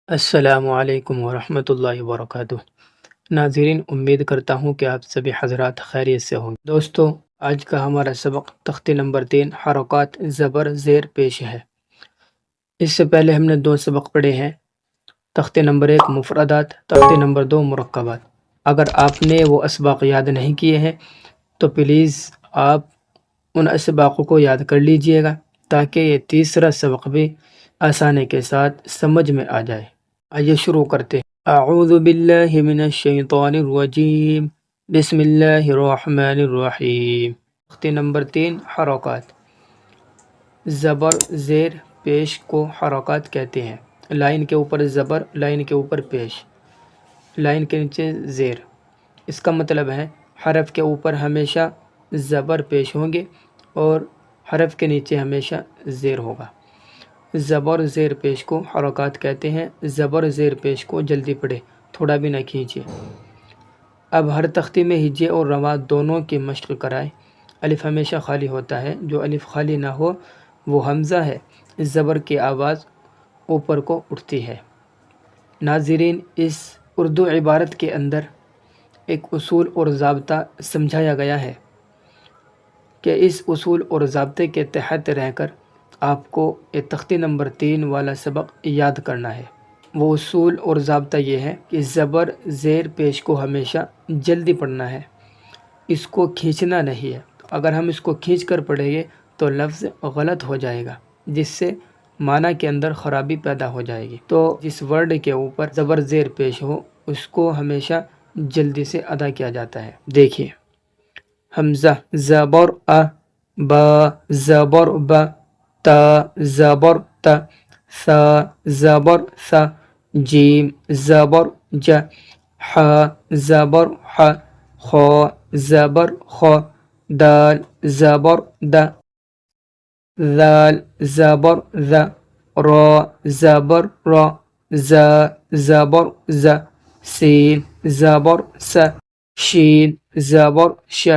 السلام علیکم ورحمۃ اللہ وبرکاتہ۔ ناظرین، امید کرتا ہوں کہ آپ سبھی حضرات خیریت سے ہوں گے۔ دوستو، آج کا ہمارا سبق تختے نمبر 3 حرکات زبر زیر پیش ہے۔ اس سے پہلے ہم نے 2 سبق پڑھے ہیں، تختے نمبر 1 مفردات، تختے نمبر 2 مرکبات۔ اگر آپ نے وہ اسباق یاد نہیں کیے ہیں تو پلیز آپ ان اسباقوں کو یاد کر لیجئے گا تاکہ یہ تیسرا سبق بھی آسانی کے ساتھ سمجھ میں آ جائے۔ آئیے شروع کرتے ہیں۔ اعوذ باللہ من الشیطان الرجیم، بسم اللہ الرحمن الرحیم۔ تختے نمبر 3 حرکات۔ زبر زیر پیش کو حرکات کہتے ہیں۔ لائن کے اوپر زبر، لائن کے اوپر پیش، لائن کے نیچے زیر۔ اس کا مطلب ہے حرف کے اوپر ہمیشہ زبر پیش ہوں گے اور حرف کے نیچے ہمیشہ زیر ہوگا۔ زبر زیر پیش کو حرکات کہتے ہیں۔ زبر زیر پیش کو جلدی پڑھے، تھوڑا بھی نہ کھینچے۔ اب ہر تختی میں ہجے اور رواں دونوں کی مشق کرائے۔ الف ہمیشہ خالی ہوتا ہے، جو الف خالی نہ ہو وہ حمزہ ہے۔ زبر کی آواز اوپر کو اٹھتی ہے۔ ناظرین، اس اردو عبارت کے اندر ایک اصول اور ضابطہ سمجھایا گیا ہے کہ اس اصول اور ضابطے کے تحت رہ کر آپ کو یہ تختی نمبر 3 والا سبق یاد کرنا ہے۔ وہ اصول اور ضابطہ یہ ہے کہ زبر زیر پیش کو ہمیشہ جلدی پڑھنا ہے، اس کو کھینچنا نہیں ہے۔ اگر ہم اس کو کھینچ کر پڑھیں گے تو لفظ غلط ہو جائے گا، جس سے معنی کے اندر خرابی پیدا ہو جائے گی۔ تو جس ورڈ کے اوپر زبر زیر پیش ہو اس کو ہمیشہ جلدی سے ادا کیا جاتا ہے۔ دیکھیے، حمزہ زبر ا، با زبر با، تا زبر تا، ثا زبر ثا، جیم زبر ج، ح زبر ح، خ زبر خ، دال زبر د، ذال زبر ذ، را زبر را، ز زبر ز، سین زبر س، شین زبر ش،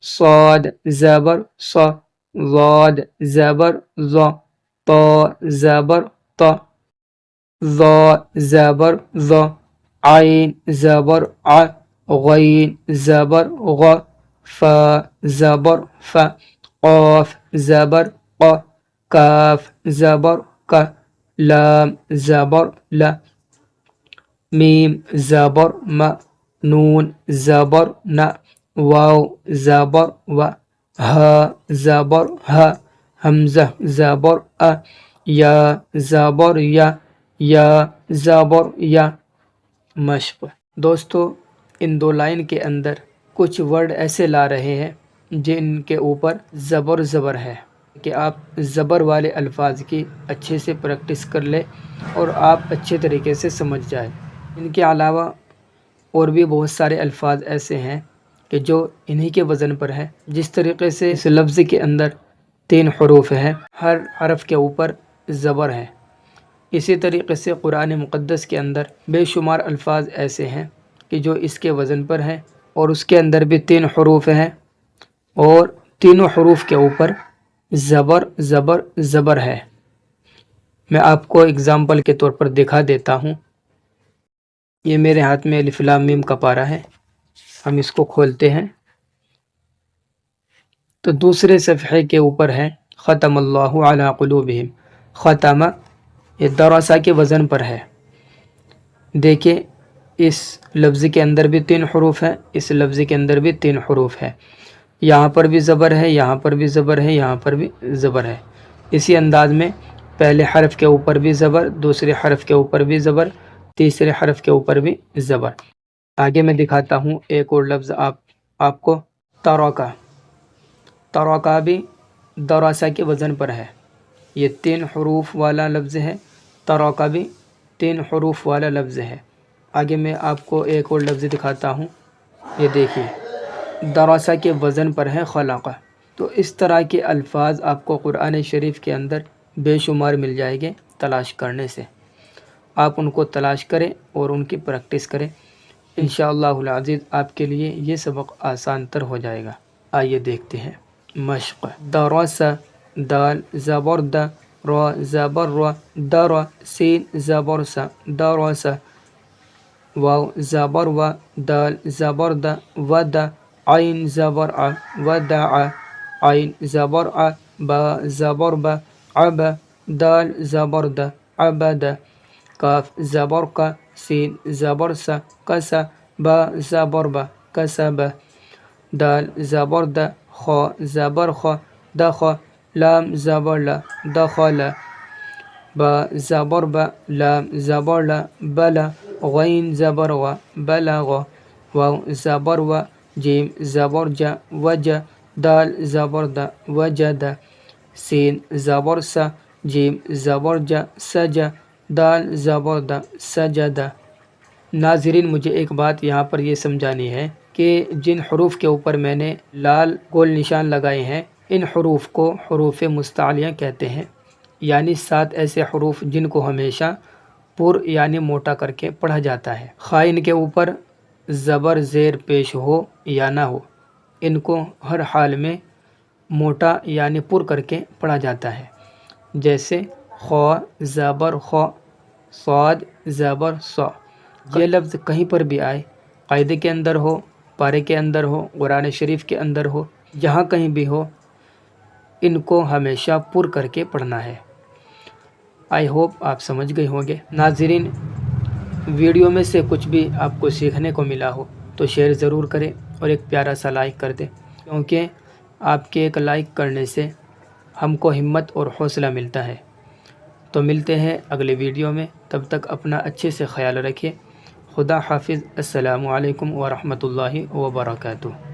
صاد زبر ص، ضاد زبر ظ، طا زبر ط، ظا زبر ظ، عین زبر ع، غین زبر غ، فا زبر ف، قاف زبر ق، کاف زبر ک، لام زبر ل، میم زبر م، نون زبر ن، واو زبر و، ہا زبر ہ، حمزہ زبر ا، یا زبر یا زبر یا۔ مشق۔ دوستو، ان 2 لائن کے اندر کچھ ورڈ ایسے لا رہے ہیں جن کے اوپر زبر زبر ہے کہ آپ زبر والے الفاظ کی اچھے سے پریکٹس کر لیں اور آپ اچھے طریقے سے سمجھ جائیں۔ ان کے علاوہ اور بھی بہت سارے الفاظ ایسے ہیں کہ جو انہی کے وزن پر ہے۔ جس طریقے سے اس لفظ کے اندر 3 حروف ہیں، ہر حرف کے اوپر زبر ہے، اسی طریقے سے قرآن مقدس کے اندر بے شمار الفاظ ایسے ہیں کہ جو اس کے وزن پر ہیں اور اس کے اندر بھی 3 حروف ہیں اور تینوں حروف کے اوپر زبر زبر زبر ہے۔ میں آپ کو اگزامپل کے طور پر دکھا دیتا ہوں۔ یہ میرے ہاتھ میں الف لام میم کا پارہ ہے، ہم اس کو کھولتے ہیں تو دوسرے صفحے کے اوپر ہے ختم اللہ علی قلوبہم۔ ختم یہ دراسا کے وزن پر ہے۔ دیکھیں، اس لفظ کے اندر بھی 3 حروف ہیں، اس لفظ کے اندر بھی 3 حروف ہے۔ یہاں پر بھی زبر ہے، یہاں پر بھی زبر ہے، یہاں پر بھی زبر ہے۔ اسی انداز میں پہلے حرف کے اوپر بھی زبر، دوسرے حرف کے اوپر بھی زبر، تیسرے حرف کے اوپر بھی زبر۔ آگے میں دکھاتا ہوں ایک اور لفظ آپ کو، ترکا۔ ترکا بھی دراسا کے وزن پر ہے۔ یہ 3 حروف والا لفظ ہے۔ ترکا بھی 3 حروف والا لفظ ہے۔ آگے میں آپ کو ایک اور لفظ دکھاتا ہوں، یہ دیکھیے، دراسا کے وزن پر ہے خلقہ۔ تو اس طرح کے الفاظ آپ کو قرآن شریف کے اندر بے شمار مل جائیں گے تلاش کرنے سے۔ آپ ان کو تلاش کریں اور ان کی پریکٹس کریں، انشاءاللہ العزیز آپ کے لیے یہ سبق آسان تر ہو جائے گا۔ آئیے دیکھتے ہیں۔ مشق۔ درس، دال زبر د، را زبر را در سین زبر س درس واو زبر و دال زبر د ود عین زبر ع ودع عین زبر ع با زبر ب عب دال زبر د عبد کاف زبر ق سین زبر س کس با زبر ب کسب دال زبر د خ زبر خ دخ لام زبر ل دخل با زبر ب لام زبر ل بل غین زبر و بلغ واو زبر و جیم زبر ج وج دال زبر د وجد سین زبر س جیم زبر ج سج دال زبر د سجد ناظرین مجھے ایک بات یہاں پر یہ سمجھانی ہے کہ جن حروف کے اوپر میں نے لال گول نشان لگائے ہیں ان حروف کو حروف مستعلیہ کہتے ہیں، یعنی 7 ایسے حروف جن کو ہمیشہ پر یعنی موٹا کر کے پڑھا جاتا ہے، خواہ ان کے اوپر زبر زیر پیش ہو یا نہ ہو، ان کو ہر حال میں موٹا یعنی پر کر کے پڑھا جاتا ہے، جیسے خ زبر خ صاد زبر ص۔ یہ لفظ کہیں پر بھی آئے، قاعدے کے اندر ہو، پارے کے اندر ہو، قرآن شریف کے اندر ہو، جہاں کہیں بھی ہو، ان کو ہمیشہ پر کر کے پڑھنا ہے۔ آئی ہوپ آپ سمجھ گئے ہوں گے۔ ناظرین، ویڈیو میں سے کچھ بھی آپ کو سیکھنے کو ملا ہو تو شیئر ضرور کریں اور ایک پیارا سا لائک کر دیں، کیونکہ آپ کے ایک لائک کرنے سے ہم کو ہمت اور حوصلہ ملتا ہے۔ تو ملتے ہیں اگلے ویڈیو میں، تب تک اپنا اچھے سے خیال رکھیں۔ خدا حافظ۔ السلام علیکم ورحمۃ اللہ وبرکاتہ۔